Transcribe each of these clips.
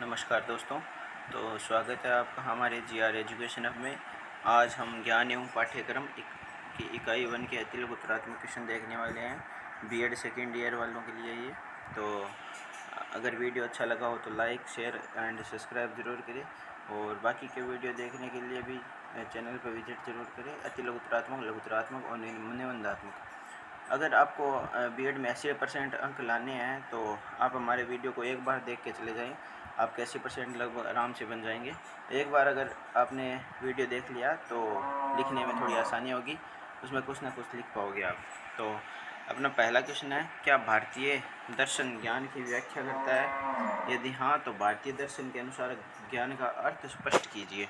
नमस्कार दोस्तों। तो स्वागत है आपका हमारे जीआर एजुकेशन हब में। आज हम ज्ञान एवं पाठ्यक्रम की इकाई 1 के अतिरिक्त गुणात्मक क्वेश्चन देखने वाले हैं बीएड सेकेंड ईयर वालों के लिए ये। तो अगर वीडियो अच्छा लगा हो तो लाइक शेयर एंड सब्सक्राइब ज़रूर करें और बाकी के वीडियो देखने के लिए भी चैनल पर विजिट ज़रूर करें। अतिलघुत्रात्मक, लघुत्रात्मक और निबंधात्मक। अगर आपको बीएड में 80% अंक लाने हैं तो आप हमारे वीडियो को एक बार देख के चले जाएं। आपके 80% लगभग आराम से बन जाएंगे। एक बार अगर आपने वीडियो देख लिया तो लिखने में थोड़ी आसानी होगी, उसमें कुछ ना कुछ लिख पाओगे आप। तो अपना पहला क्वेश्चन है, क्या भारतीय दर्शन ज्ञान की व्याख्या करता है? यदि हाँ तो भारतीय दर्शन के अनुसार ज्ञान का अर्थ स्पष्ट कीजिए।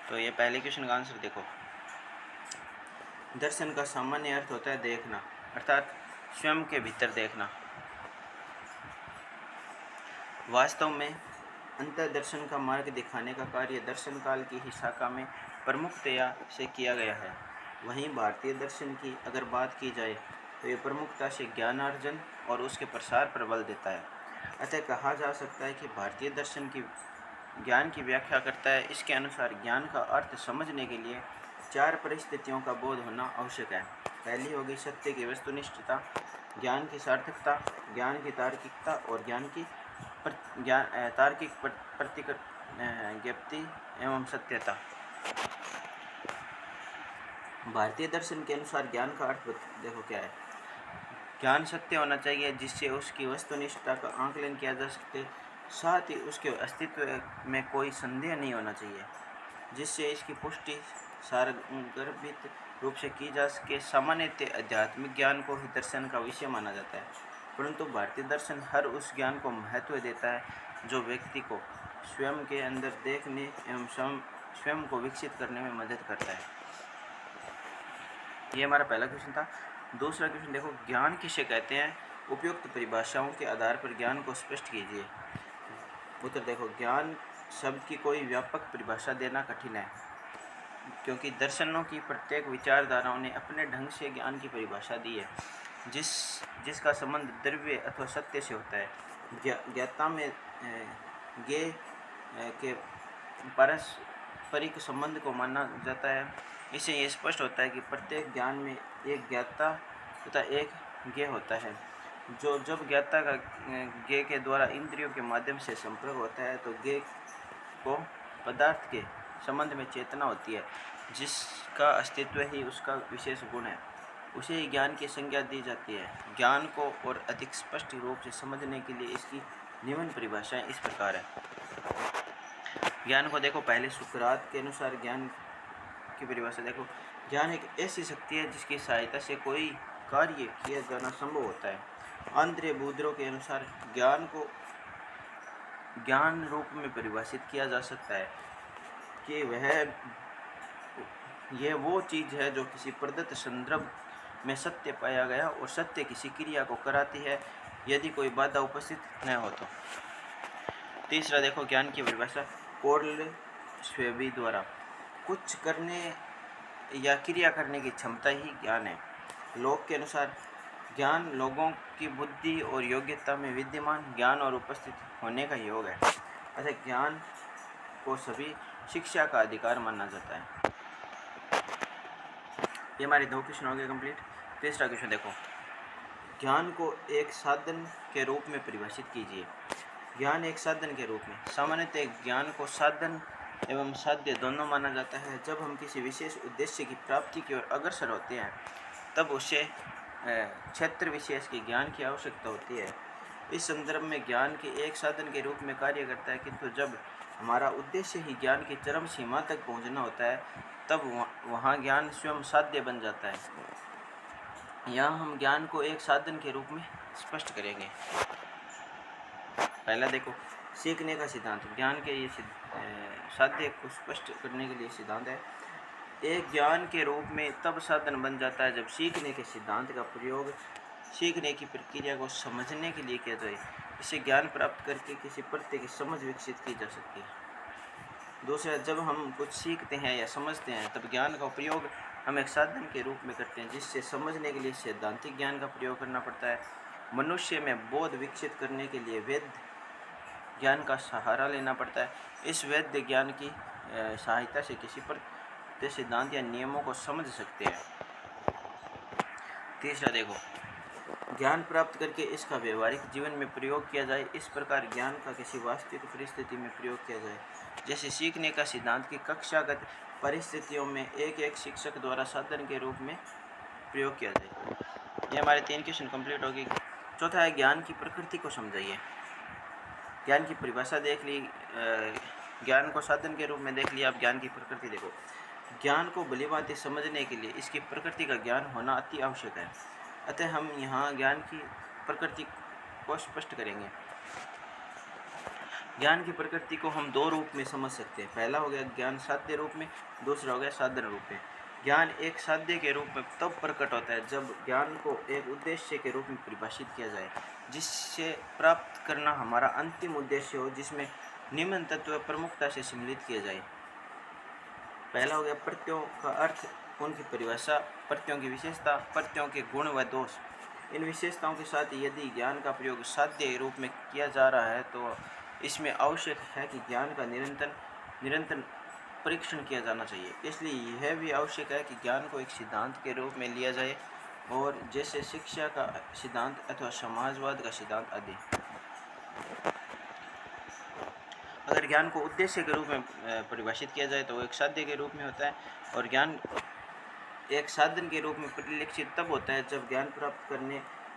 तो ये पहले क्वेश्चन का आंसर देखो। दर्शन का सामान्य अर्थ होता है देखना, अर्थात स्वयं के भीतर देखना। वास्तव में अंतर्दर्शन का मार्ग दिखाने का कार्य दर्शन काल की ही शाखा में प्रमुखतया से किया गया है। वहीं भारतीय दर्शन की अगर बात की जाए तो ये प्रमुखता से ज्ञानार्जन और उसके प्रसार पर बल देता है। अतः कहा जा सकता है कि भारतीय दर्शन की ज्ञान की व्याख्या करता है। इसके अनुसार ज्ञान का अर्थ समझने के लिए 4 परिस्थितियों का बोध होना आवश्यक है। पहली होगी सत्य की वस्तुनिष्ठता, ज्ञान की सार्थकता, ज्ञान की तार्किकता और ज्ञान की तार्किक प्रतिज्ञप्ति एवं सत्यता। भारतीय दर्शन के अनुसार ज्ञान का अर्थ देखो क्या है। ज्ञान सत्य होना चाहिए जिससे उसकी वस्तुनिष्ठता का आंकलन किया जा सके, साथ ही उसके अस्तित्व में कोई संदेह नहीं होना चाहिए, जिससे इसकी पुष्टि सारगर्भित रूप से की जा सके। सामान्यतः आध्यात्मिक ज्ञान को ही दर्शन का विषय माना जाता है, परंतु भारतीय दर्शन हर उस ज्ञान को महत्व देता है जो व्यक्ति को स्वयं के अंदर देखने एवं स्वयं को विकसित करने में मदद करता है। ये हमारा पहला क्वेश्चन था। दूसरा क्वेश्चन देखो, ज्ञान किसे कहते हैं? उपयुक्त परिभाषाओं के आधार पर ज्ञान को स्पष्ट कीजिए। उत्तर देखो, ज्ञान शब्द की कोई व्यापक परिभाषा देना कठिन है, क्योंकि दर्शनों की प्रत्येक विचारधाराओं ने अपने ढंग से ज्ञान की परिभाषा दी है, जिसका संबंध द्रव्य अथवा सत्य से होता है। ज्ञाता में ज्ञेय के पारस्परिक संबंध को माना जाता है। इससे यह स्पष्ट होता है कि प्रत्येक ज्ञान में एक ज्ञाता तथा एक ज्ञेय होता है। जब ज्ञाता का ज्ञेय के द्वारा इंद्रियों के माध्यम से संपर्क होता है तो ज्ञेय को पदार्थ के संबंध में चेतना होती है, जिसका अस्तित्व ही उसका विशेष गुण है। उसे ही ज्ञान की संज्ञा दी जाती है। ज्ञान को और अधिक स्पष्ट रूप से समझने के लिए इसकी निम्न परिभाषाएं इस प्रकार है। ज्ञान को देखो, पहले सुकरात के अनुसार ज्ञान की परिभाषा देखो। ज्ञान एक ऐसी शक्ति है जिसकी सहायता से कोई कार्य किया जाना संभव होता है। आंद्रे बूद्रो के अनुसार ज्ञान को ज्ञान रूप में परिभाषित किया जा सकता है कि यह वो चीज़ है जो किसी प्रदत्त संदर्भ में सत्य पाया गया और सत्य किसी क्रिया को कराती है यदि कोई बाधा उपस्थित न हो तो। तीसरा देखो, ज्ञान की परिभाषा कोर्ल स्वेबी द्वारा कुछ करने या क्रिया करने की क्षमता ही ज्ञान है। लोक के अनुसार ज्ञान लोगों की बुद्धि और योग्यता में विद्यमान ज्ञान और उपस्थित होने का योग है। अतः ज्ञान को सभी शिक्षा का अधिकार माना जाता है। ये हमारे 2 क्वेश्चन हो गए कंप्लीट। तीसरा क्वेश्चन देखो, ज्ञान को एक साधन के रूप में परिभाषित कीजिए। ज्ञान एक साधन के रूप में। सामान्यतः ज्ञान को साधन एवं साध्य दोनों माना जाता है। जब हम किसी विशेष उद्देश्य की प्राप्ति की ओर अग्रसर होते हैं तब उसे क्षेत्र विशेष के ज्ञान की आवश्यकता होती है। इस संदर्भ में ज्ञान के एक साधन के रूप में कार्य करता है, किंतु जब हमारा उद्देश्य ही ज्ञान की चरम सीमा तक पहुंचना होता है तब वहाँ ज्ञान स्वयं साध्य बन जाता है। यहाँ हम ज्ञान को एक साधन के रूप में स्पष्ट करेंगे। पहला देखो, सीखने का सिद्धांत। ज्ञान के ये साध्य को स्पष्ट करने के लिए सिद्धांत है। एक ज्ञान के रूप में तब साधन बन जाता है जब सीखने के सिद्धांत का प्रयोग सीखने की प्रक्रिया को समझने के लिए किया जाए। इससे ज्ञान प्राप्त करके किसी प्रत्यय की समझ विकसित की जा सकती है। दूसरा, जब हम कुछ सीखते हैं या समझते हैं तब ज्ञान का प्रयोग हम एक साधन के रूप में करते हैं, जिससे समझने के लिए सैद्धांतिक ज्ञान का प्रयोग करना पड़ता है। मनुष्य में बोध विकसित करने के लिए वेद ज्ञान का सहारा लेना पड़ता है। इस वैध ज्ञान की सहायता से किसी प्रत्यक्ष सिद्धांत या नियमों को समझ सकते हैं। तीसरा देखो, ज्ञान प्राप्त करके इसका व्यवहारिक जीवन में प्रयोग किया जाए। इस प्रकार ज्ञान का किसी वास्तविक परिस्थिति में प्रयोग किया जाए, जैसे सीखने का सिद्धांत की कक्षागत परिस्थितियों में एक एक शिक्षक द्वारा साधन के रूप में प्रयोग किया जाए। ये हमारे 3 क्वेश्चन कंप्लीट हो गए। चौथा है ज्ञान की प्रकृति को समझाइए। ज्ञान की परिभाषा देख ली, ज्ञान को साधन के रूप में देख लिया। अब ज्ञान की प्रकृति देखो। ज्ञान को भलीभांति समझने के लिए इसकी प्रकृति का ज्ञान होना अति आवश्यक है। अतः हम यहाँ ज्ञान की प्रकृति को स्पष्ट करेंगे। ज्ञान की प्रकृति को हम 2 रूप में समझ सकते हैं। पहला हो गया ज्ञान साध्य रूप में, दूसरा हो गया साधन रूप में। ज्ञान एक साध्य के रूप में तब प्रकट होता है जब ज्ञान को एक उद्देश्य के रूप में परिभाषित किया जाए, जिससे प्राप्त करना हमारा अंतिम उद्देश्य हो, जिसमें निम्न तत्व प्रमुखता से सम्मिलित किया जाए। पहला हो गया प्रत्ययों का अर्थ, उनकी परिभाषा, प्रत्ययों की विशेषता, प्रत्ययों के गुण व दोष। इन विशेषताओं के साथ यदि ज्ञान का प्रयोग साध्य रूप में किया जा रहा है तो इसमें आवश्यक है कि ज्ञान का निरंतर परीक्षण किया जाना चाहिए। इसलिए यह भी आवश्यक है कि ज्ञान को एक सिद्धांत के रूप में लिया जाए, और जैसे शिक्षा का सिद्धांत अथवा समाजवाद का सिद्धांत आदि। अगर ज्ञान को उद्देश्य के रूप में परिभाषित किया जाए तो वो एक साध्य के रूप में होता है, और ज्ञान एक साधन के रूप में परिलक्षित तब होता है जब ज्ञान प्राप्त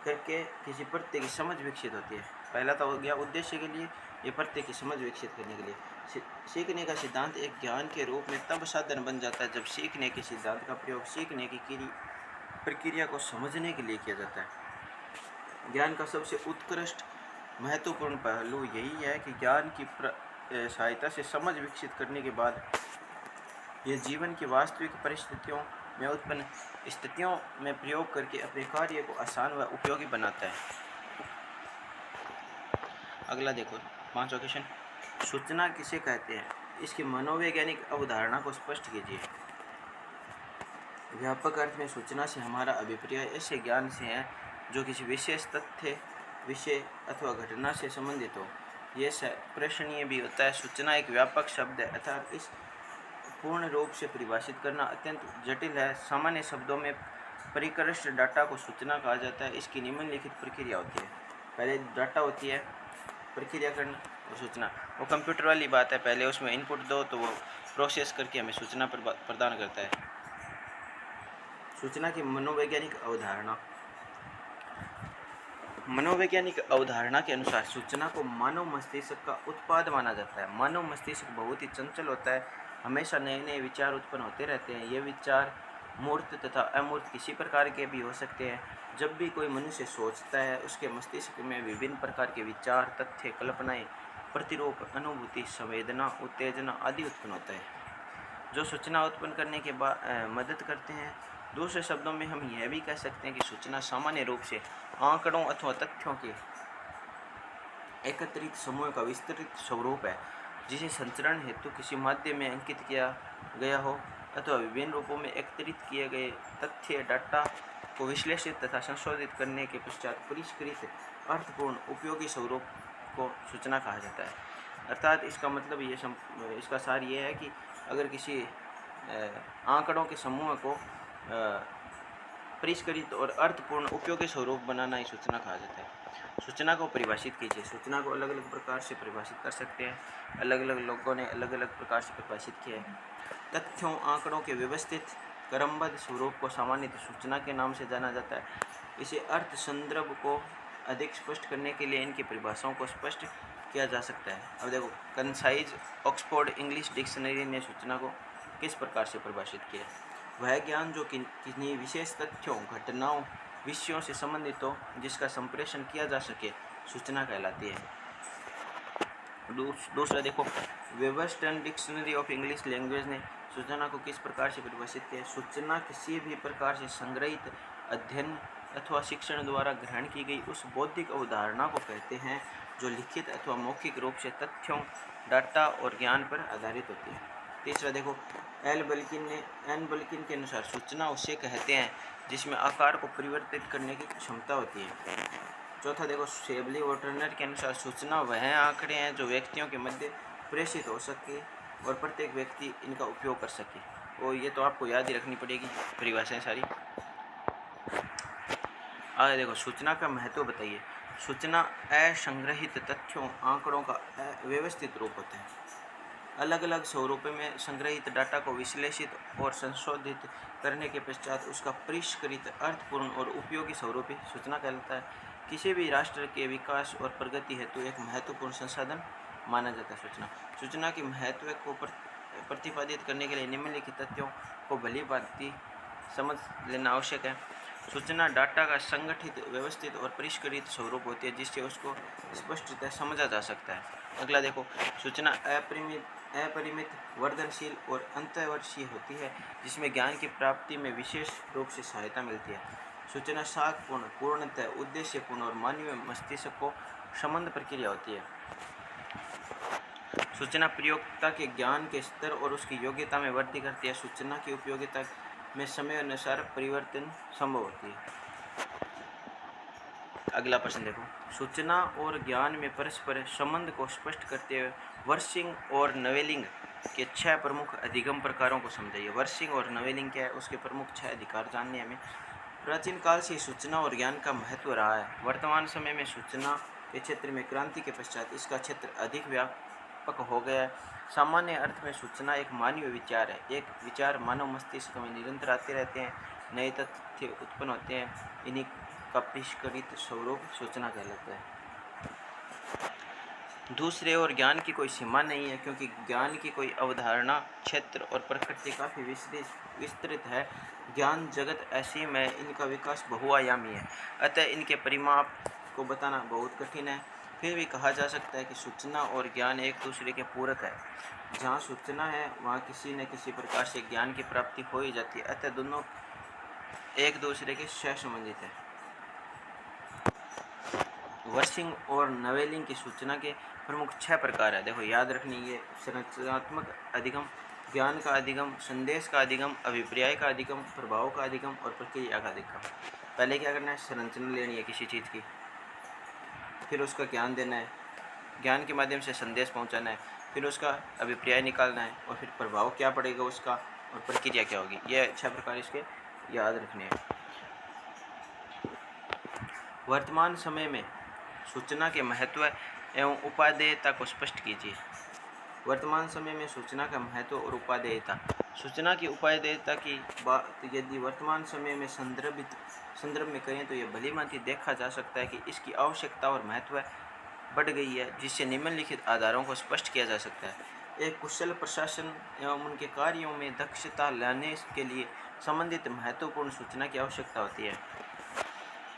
करके किसी प्रत्यय की समझ विकसित होती है। पहला तो हो गया उद्देश्य के लिए, ये प्रत्यय की समझ विकसित करने के लिए। सीखने का सिद्धांत एक ज्ञान के रूप में तब साधन बन जाता है जब सीखने के सिद्धांत का प्रयोग सीखने की प्रक्रिया को समझने के लिए किया जाता है। ज्ञान का सबसे उत्कृष्ट महत्वपूर्ण पहलू यही है कि ज्ञान की सहायता से समझ विकसित करने के बाद यह जीवन की वास्तविक परिस्थितियों में उत्पन्न स्थितियों में प्रयोग करके अपने कार्य को आसान व उपयोगी बनाता है। अगला देखो 5वां क्वेश्चन, सूचना किसे कहते हैं? इसकी मनोवैज्ञानिक अवधारणा को स्पष्ट कीजिए। व्यापक अर्थ में सूचना से हमारा अभिप्राय ऐसे ज्ञान से है जो किसी विशेष तथ्य, विषय अथवा घटना से संबंधित हो। यह प्रश्नीय भी होता है। सूचना एक व्यापक शब्द है, अर्थात इस पूर्ण रूप से परिभाषित करना अत्यंत जटिल है। सामान्य शब्दों में परिष्कृत डाटा को सूचना कहा जाता है। इसकी निम्नलिखित प्रक्रिया होती है। पहले डाटा होती है, प्रक्रियाकरण और सूचना। वो कंप्यूटर वाली बात है, पहले उसमें इनपुट दो तो वो प्रोसेस करके हमें सूचना प्रदान करता है। सूचना की मनोवैज्ञानिक अवधारणा। मनोवैज्ञानिक अवधारणा के अनुसार सूचना को मानव मस्तिष्क का उत्पाद माना जाता है। मानव मस्तिष्क बहुत ही चंचल होता है, हमेशा नए नए विचार उत्पन्न होते रहते हैं। ये विचार मूर्त तथा अमूर्त किसी प्रकार के भी हो सकते हैं। जब भी कोई मनुष्य सोचता है, उसके मस्तिष्क में विभिन्न प्रकार के विचार, तथ्य, कल्पनाएं, प्रतिरूप, अनुभूति, संवेदना, उत्तेजना आदि उत्पन्न होता है, जो सूचना उत्पन्न करने के बाद मदद करते हैं। दूसरे शब्दों में हम यह भी कह सकते हैं कि सूचना सामान्य रूप से आंकड़ों अथवा तथ्यों के एकत्रित समूह का विस्तृत स्वरूप है, जिसे संचरण हेतु किसी माध्यम में अंकित किया गया हो, अथवा विभिन्न रूपों में एकत्रित किए गए तथ्य डाटा को विश्लेषित तथा संशोधित करने के पश्चात परिष्कृत अर्थपूर्ण उपयोगी स्वरूप को सूचना कहा जाता है। अर्थात इसका मतलब इसका सार ये है कि अगर किसी आंकड़ों के समूह को परिष्कृत और अर्थपूर्ण उपयोगी स्वरूप बनाना ही सूचना कहा जाता है। सूचना को परिभाषित कीजिए। सूचना को अलग अलग प्रकार से परिभाषित कर सकते हैं। अलग अलग लोगों ने अलग अलग प्रकार से परिभाषित किया है। तथ्यों, आंकड़ों के व्यवस्थित क्रमबद्ध स्वरूप को सामान्यतः सूचना के नाम से जाना जाता है। इसे अर्थ संदर्भ को अधिक स्पष्ट करने के लिए इनकी परिभाषाओं को स्पष्ट किया जा सकता है। अब देखो, कंसाइज ऑक्सफोर्ड इंग्लिश डिक्शनरी ने सूचना को किस प्रकार से परिभाषित किया? वह ज्ञान जो किन्हीं विशेष तथ्यों, घटनाओं, विषयों से संबंधित हो, जिसका संप्रेषण किया जा सके, सूचना कहलाती है। दूसरा देखो, Webster dictionary of English language ने सूचना को किस प्रकार से परिभाषित किया? सूचना किसी भी प्रकार से संग्रहित, अध्ययन अथवा शिक्षण द्वारा ग्रहण की गई उस बौद्धिक अवधारणा को कहते हैं जो लिखित अथवा मौखिक रूप से तथ्यों, डाटा और ज्ञान पर आधारित होती है। तीसरा देखो, एन बल्किन के अनुसार सूचना उसे कहते हैं जिसमें आकार को परिवर्तित करने की क्षमता होती है। चौथा देखो शेबली और टर्नर के अनुसार सूचना वह आंकड़े हैं जो व्यक्तियों के मध्य प्रेषित हो सके और प्रत्येक व्यक्ति इनका उपयोग कर सके। और ये तो आपको याद ही रखनी पड़ेगी परिभाषाएं सारी। आगे देखो सूचना का महत्व बताइए। सूचना असंग्रहित तथ्यों आंकड़ों का व्यवस्थित रूप होता है। अलग अलग स्वरूपों में संग्रहित डाटा को विश्लेषित और संशोधित करने के पश्चात उसका परिष्कृत अर्थपूर्ण और उपयोगी स्वरूप सूचना कहलाता है। किसी भी राष्ट्र के विकास और प्रगति हेतु एक महत्वपूर्ण संसाधन माना जाता है सूचना। सूचना के महत्व को प्रतिपादित करने के लिए निम्नलिखित तथ्यों को भली भांति समझ लेना आवश्यक है। सूचना डाटा का संगठित, व्यवस्थित और परिष्कृत स्वरूप होती है जिससे उसको स्पष्टतः समझा जा सकता है। अगला देखो सूचना अपरिमित, वर्धनशील और अंतःवर्षीय होती है जिसमें ज्ञान की प्राप्ति में विशेष रूप से सहायता मिलती है। सूचना साधपूर्ण, पूर्णतः उद्देश्यपूर्ण और मानवीय मस्तिष्क को संबंध प्रक्रिया होती है। सूचना प्रयोक्ता के ज्ञान के स्तर और उसकी योग्यता में वृद्धि करती है। सूचना की उपयोगिता में समय अनुसार परिवर्तन संभव होती है। अगला प्रश्न देखो सूचना और ज्ञान में परस्पर संबंध को स्पष्ट करते हुए वर्सिंग और नवेलिंग के 6 प्रमुख अधिगम प्रकारों को समझाइए। वर्सिंग और नवेलिंग क्या है, उसके प्रमुख 6 अधिकार जानने हमें। प्राचीन काल से सूचना और ज्ञान का महत्व रहा है। वर्तमान समय में सूचना के क्षेत्र में क्रांति के पश्चात इसका क्षेत्र अधिक व्यापक हो गया है। सामान्य अर्थ में सूचना एक मानवीय विचार है। एक विचार मानव मस्तिष्क में निरंतर आते रहते हैं, नए तथ्य उत्पन्न होते हैं, इन्हीं का परिष्कृत स्वरूप सूचना कहलाता है। दूसरे और ज्ञान की कोई सीमा नहीं है क्योंकि ज्ञान की कोई अवधारणा, क्षेत्र और प्रकृति काफ़ी विस्तृत है। ज्ञान जगत असीम है, इनका विकास बहुआयामी है, अतः इनके परिमाप को बताना बहुत कठिन है। फिर भी कहा जा सकता है कि सूचना और ज्ञान एक दूसरे के पूरक है। जहाँ सूचना है वहाँ किसी न किसी प्रकार से ज्ञान की प्राप्ति हो ही जाती है, अतः दोनों एक दूसरे के सहसंबंधित है। वर्सिंग और नवेलिंग की सूचना के प्रमुख 6 प्रकार है। देखो याद रखनी, ये संरचनात्मक अधिगम, ज्ञान का अधिगम, संदेश का अधिगम, अभिप्राय का अधिगम, प्रभाव का अधिगम और प्रक्रिया का अधिगम। पहले क्या करना है, संरचना लेनी है किसी चीज़ की, फिर उसका ज्ञान देना है, ज्ञान के माध्यम से संदेश पहुंचाना है, फिर उसका अभिप्राय निकालना है और फिर प्रभाव क्या पड़ेगा उसका और प्रक्रिया क्या होगी। ये 6 प्रकार इसके याद रखने हैं। वर्तमान समय में सूचना के महत्व एवं उपादेयता को स्पष्ट कीजिए। वर्तमान समय में सूचना का महत्व और उपादेयता। सूचना की उपादेयता की बात यदि वर्तमान समय में संदर्भ में करें तो यह भली भांति देखा जा सकता है कि इसकी आवश्यकता और महत्व बढ़ गई है, जिससे निम्नलिखित आधारों को स्पष्ट किया जा सकता है। एक कुशल प्रशासन एवं उनके कार्यों में दक्षता लाने के लिए संबंधित महत्वपूर्ण सूचना की आवश्यकता होती है।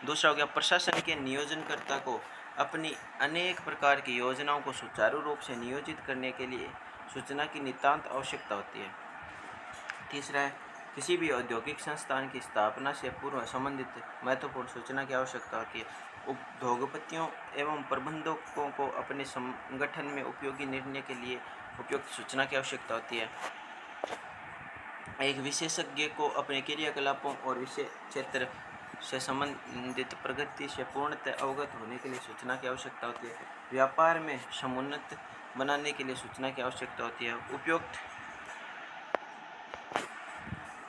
दूसरा हो गया, प्रशासन के नियोजनकर्ता को अपनी अनेक प्रकार की योजनाओं को सुचारू रूप से नियोजित करने के लिए सूचना की नितांत आवश्यकता होती है। तीसरा है, किसी भी औद्योगिक संस्थान की स्थापना से पूर्व संबंधित महत्वपूर्ण सूचना की आवश्यकता होती है। उद्योगपतियों एवं प्रबंधकों को अपने संगठन में उपयोगी निर्णय के लिए उपयुक्त सूचना की आवश्यकता होती है। एक विशेषज्ञ को अपने क्रियाकलापों और विषय क्षेत्र से संबंधित प्रगति से पूर्णतः अवगत होने के लिए सूचना की आवश्यकता होती है। व्यापार में समुन्नत बनाने के लिए सूचना की आवश्यकता होती है।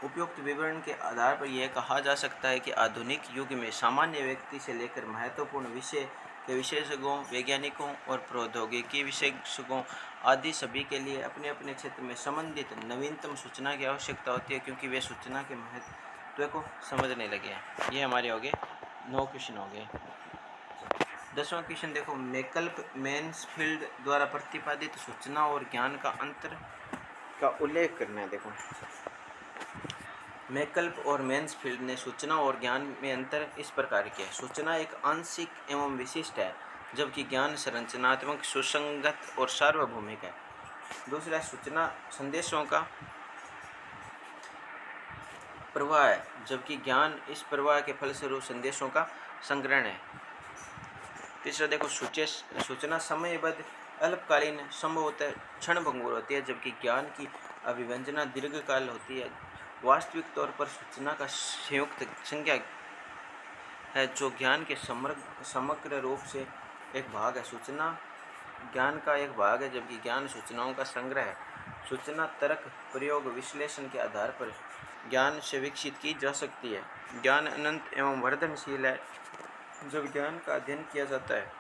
उपयुक्त विवरण के आधार पर यह कहा जा सकता है कि आधुनिक युग में सामान्य व्यक्ति से लेकर महत्वपूर्ण विषय के विशेषज्ञों, वैज्ञानिकों और प्रौद्योगिकी विशेषज्ञों आदि सभी के लिए अपने अपने क्षेत्र में संबंधित नवीनतम सूचना की आवश्यकता होती है, क्योंकि वे सूचना के महत्व को समझने लगे हैं। ये हमारे हो गए 9 क्वेश्चन हो गए। 10वां क्वेश्चन देखो, मैनसफील्ड द्वारा प्रतिपादित सूचना और ज्ञान का अंतर का उल्लेख करना है। देखो मैकल्प और मैनसफील्ड ने सूचना और ज्ञान में अंतर इस प्रकार किया है। सूचना एक आंशिक एवं विशिष्ट है, जबकि ज्ञान संरचनात्मक, सुसंगत और सार्वभौमिक है। दूसरा, सूचना संदेशों का प्रवाह है, जबकि ज्ञान इस प्रवाह के फलस्वरूप संदेशों का संग्रहण है। तीसरा देखो, सूचना समयबद्ध, अल्पकालीन, संभवतः क्षणभंगुर होती है, जबकि ज्ञान की अभिव्यंजना दीर्घकाल होती है। वास्तविक तौर पर सूचना का संयुक्त संख्या है जो ज्ञान के समग्र रूप से एक भाग है। सूचना ज्ञान का एक भाग है, जबकि ज्ञान सूचनाओं का संग्रह है। सूचना तर्क, प्रयोग, विश्लेषण के आधार पर ज्ञान से विकसित की जा सकती है। ज्ञान अनंत एवं वर्धनशील है। जब ज्ञान का अध्ययन किया जाता है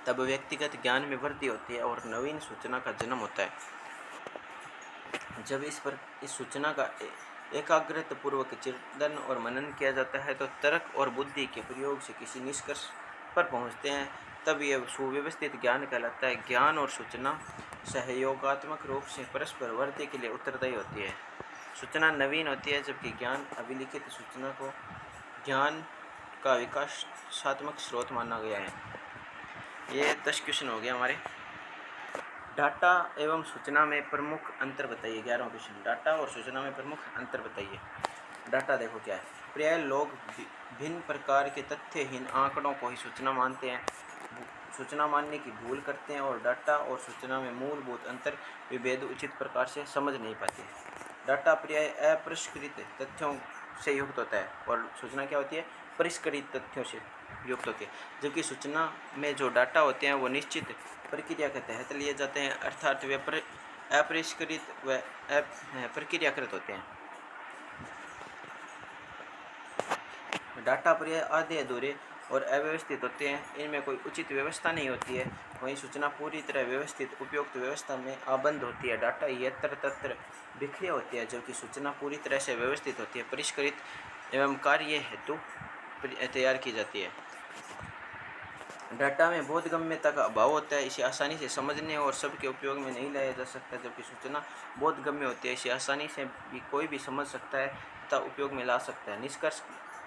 तब व्यक्तिगत ज्ञान में वृद्धि होती है और नवीन सूचना का जन्म होता है। जब इस सूचना का एकाग्रतापूर्वक चिंतन और मनन किया जाता है तो तर्क और बुद्धि के प्रयोग से किसी निष्कर्ष पर पहुंचते हैं, तब यह सुव्यवस्थित ज्ञान कहलाता है। ज्ञान और सूचना सहयोगात्मक रूप से परस्पर वृद्धि के लिए उत्तरदायी होती है। सूचना नवीन होती है, जबकि ज्ञान अभिलिखित सूचना को ज्ञान का विकासात्मक स्रोत माना गया है। ये 10 क्वेश्चन हो गए हमारे। डाटा एवं सूचना में प्रमुख अंतर बताइए। 11वां क्वेश्चन, डाटा और सूचना में प्रमुख अंतर बताइए। डाटा देखो क्या है। प्रायः लोग भिन्न प्रकार के तथ्यहीन आंकड़ों को ही सूचना मानते हैं, सूचना मानने की भूल करते हैं और डाटा और सूचना में मूलभूत अंतर विभेद उचित प्रकार से समझ नहीं पाते। डाटा प्रायः अपरिष्कृत तथ्यों से युक्त होता है और सूचना क्या होती है, परिष्कृत तथ्यों से युक्त होती है। जबकि सूचना में जो डाटा होते हैं वो निश्चित प्रक्रिया के तहत लिए जाते हैं, अर्थात वे अपरिष्कृत व प्रक्रियाकृत होते हैं। डाटा प्रायः आधे अधूरे और अव्यवस्थित होते हैं, इनमें कोई उचित व्यवस्था नहीं होती है। वहीं सूचना पूरी तरह व्यवस्थित उपयुक्त व्यवस्था में आबद्ध होती है। डाटा यत्र तत्र बिखरी होती है, जबकि सूचना पूरी तरह से व्यवस्थित होती है, परिष्कृत एवं कार्य हेतु तैयार की जाती है। डाटा में बोधगम्यता का अभाव होता है, इसे आसानी से समझने और सबके उपयोग में नहीं लाया जा सकता। जबकि सूचना बोधगम्य होती है, इसे आसानी से भी कोई भी समझ सकता है तथा उपयोग में ला सकता है। निष्कर्ष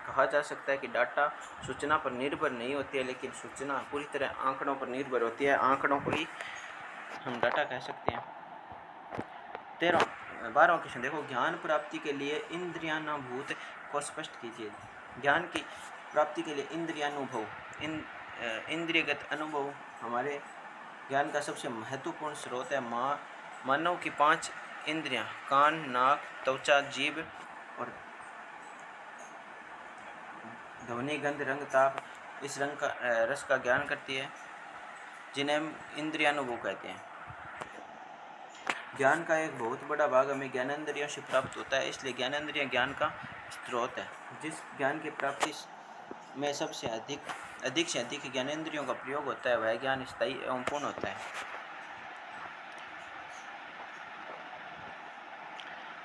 कहा जा सकता है कि डाटा सूचना पर निर्भर नहीं होती है, लेकिन सूचना पूरी तरह आंकड़ों पर निर्भर होती है। आंकड़ों को ही हम डाटा कह सकते हैं। 12वां क्वेश्चन देखो, ज्ञान प्राप्ति के लिए इंद्रियानुभूत को स्पष्ट कीजिए। ज्ञान की प्राप्ति के लिए इंद्रियानुभव, इंद्रियगत अनुभव हमारे ज्ञान का सबसे महत्वपूर्ण स्रोत है। मानव की 5 इंद्रियां कान, नाक, त्वचा, जीभ और ध्वनि, गंध, रंग, ताप इस रस का ज्ञान करती है, जिन्हें हम इंद्रियानुभव कहते हैं। ज्ञान का एक बहुत बड़ा भाग हमें ज्ञानेंद्रियों से प्राप्त होता है, इसलिए ज्ञानेंद्रिय ज्ञान का स्रोत है। जिस ज्ञान की प्राप्ति में सबसे अधिक से अधिक ज्ञानेंद्रियों का प्रयोग होता है वह ज्ञान स्थायी एवं पूर्ण होता है।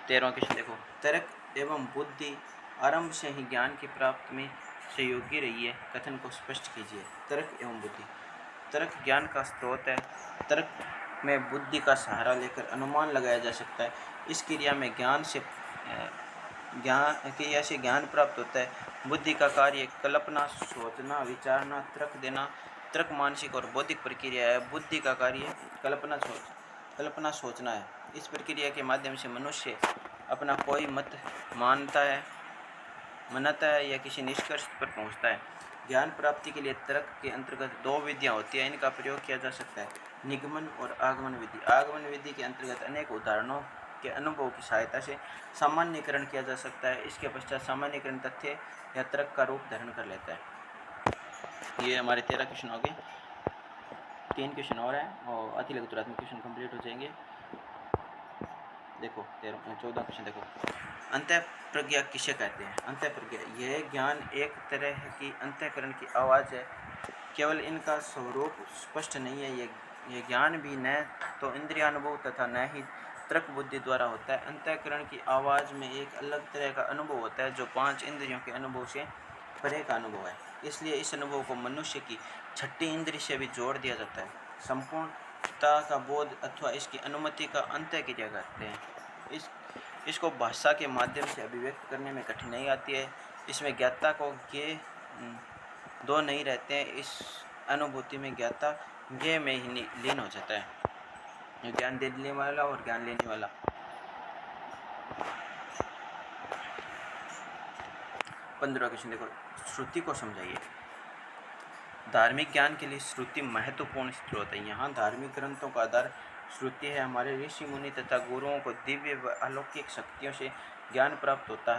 13वां क्वेश्चन देखो, तर्क एवं बुद्धि आरंभ से ही ज्ञान की प्राप्ति में सहयोगी रही है, कथन को स्पष्ट कीजिए। तर्क एवं बुद्धि, तर्क ज्ञान का स्रोत है। तर्क में बुद्धि का सहारा लेकर अनुमान लगाया जा सकता है। इस क्रिया में क्रिया से ज्ञान प्राप्त होता है। बुद्धि का कार्य कल्पना, सोचना, विचारना, तर्क देना। तर्क मानसिक और बौद्धिक प्रक्रिया है। बुद्धि का कार्य कल्पना सोचना है। इस प्रक्रिया के माध्यम से मनुष्य अपना कोई मत मनाता है या किसी निष्कर्ष पर पहुंचता है। ज्ञान प्राप्ति के लिए तर्क के अंतर्गत 2 विधियां होती हैं, इनका प्रयोग किया जा सकता है, निगमन और आगमन विधि। आगमन विधि के अंतर्गत अनेक उदाहरणों के अनुभव की सहायता से सामान्यीकरण किया जा सकता है। इसके पश्चात सामान्यीकरण तथ्य या तर्क का रूप धारण कर लेता है। ये हमारे 13 क्वेश्चन हो गए। 3 क्वेश्चन और हैं और अति लघुत्तरात्मक क्वेश्चन कंप्लीट हो जाएंगे। देखो 14 क्वेश्चन देखो, अंतःप्रज्ञा किसे कहते हैं। अंतःप्रज्ञा यह ज्ञान एक तरह की अंतःकरण की आवाज़ है, केवल इनका स्वरूप स्पष्ट नहीं है। ये ज्ञान भी न तो इंद्रियानुभव तथा न ही तर्क बुद्धि द्वारा होता है। अंतःकरण की आवाज़ में एक अलग तरह का अनुभव होता है जो 5 इंद्रियों के अनुभव से परे का अनुभव है। इसलिए इस अनुभव को मनुष्य की 6ठी इंद्रिय से भी जोड़ दिया जाता है। संपूर्णता का बोध अथवा इसकी अनुमति का अंतःक्रिया कहते हैं। इसको भाषा के माध्यम से अभिव्यक्त करने में कठिनाई आती है। इसमें ज्ञाता को ज्ञेय 2 नहीं रहते हैं। इस अनुभूति में ज्ञाता ज्ञेय में ही लीन हो जाता है, ज्ञान देने वाला और ज्ञान लेने वाला। 15वां क्वेश्चन देखो, श्रुति को समझाइए। धार्मिक ज्ञान के लिए श्रुति महत्वपूर्ण स्रोत है। यहाँ धार्मिक ग्रंथों का आधार श्रुति है। हमारे ऋषि मुनि तथा गुरुओं को दिव्य व अलौकिक शक्तियों से ज्ञान प्राप्त होता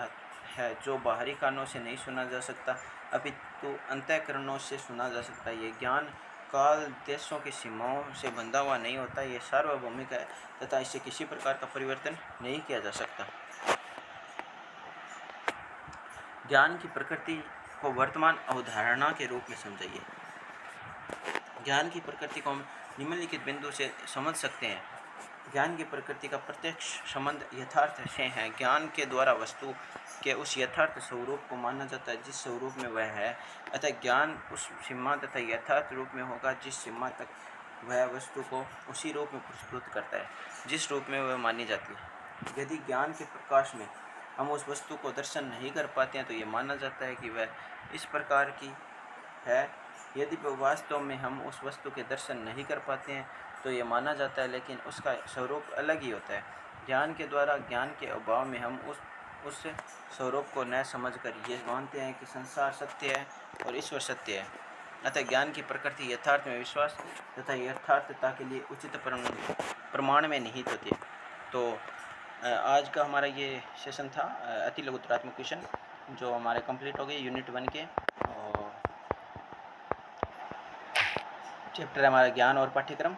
है जो बाहरी कानों से नहीं सुना जा सकता, अपितु अंतःकरणों से सुना जा सकता है। ये ज्ञान काल देशों की सीमाओं से बंधा हुआ नहीं होता, ये सार्वभौमिक है तथा इसे किसी प्रकार का परिवर्तन नहीं किया जा सकता। ज्ञान की प्रकृति को वर्तमान अवधारणा के रूप में समझिए। ज्ञान की प्रकृति को हम निम्नलिखित बिंदु से समझ सकते हैं। ज्ञान की प्रकृति का प्रत्यक्ष संबंध यथार्थ से है। ज्ञान के द्वारा वस्तु के उस यथार्थ स्वरूप को माना जाता है जिस स्वरूप में वह है, अतः ज्ञान उस सीमा तथा यथार्थ रूप में होगा जिस सीमा तक वह वस्तु को उसी रूप में प्रस्तुत करता है जिस रूप में वह मानी जाती है। यदि ज्ञान के प्रकाश में हम उस वस्तु को दर्शन नहीं कर पाते हैं तो ये माना जाता है कि वह इस प्रकार की है। यदि वास्तव में हम उस वस्तु के दर्शन नहीं कर पाते हैं तो ये माना जाता है, लेकिन उसका स्वरूप अलग ही होता है। ज्ञान के द्वारा ज्ञान के अभाव में हम उस स्वरूप को न समझकर ये मानते हैं कि संसार सत्य है और ईश्वर सत्य है। अतः ज्ञान की प्रकृति यथार्थ में विश्वास तथा यथार्थता के लिए उचित प्रमाण में निहित होती है। तो आज का हमारा ये सेशन था अति लघुतरात्मक क्वेश्चन, जो हमारे कंप्लीट हो गए यूनिट 1 के। और चैप्टर हमारा ज्ञान और पाठ्यक्रम,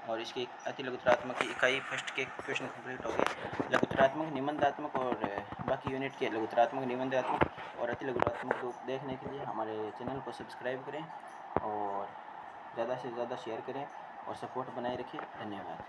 और इसकी अति लघुतरात्मक की इकाई फर्स्ट के क्वेश्चन कंप्लीट हो गए। लघुतरात्मक, निबंधात्मक और बाकी यूनिट के लघुतरात्मक, निबंधात्मक और अति लघुतरात्मक को देखने के लिए हमारे चैनल को सब्सक्राइब करें और ज़्यादा से ज़्यादा शेयर करें और सपोर्ट बनाए रखें। धन्यवाद।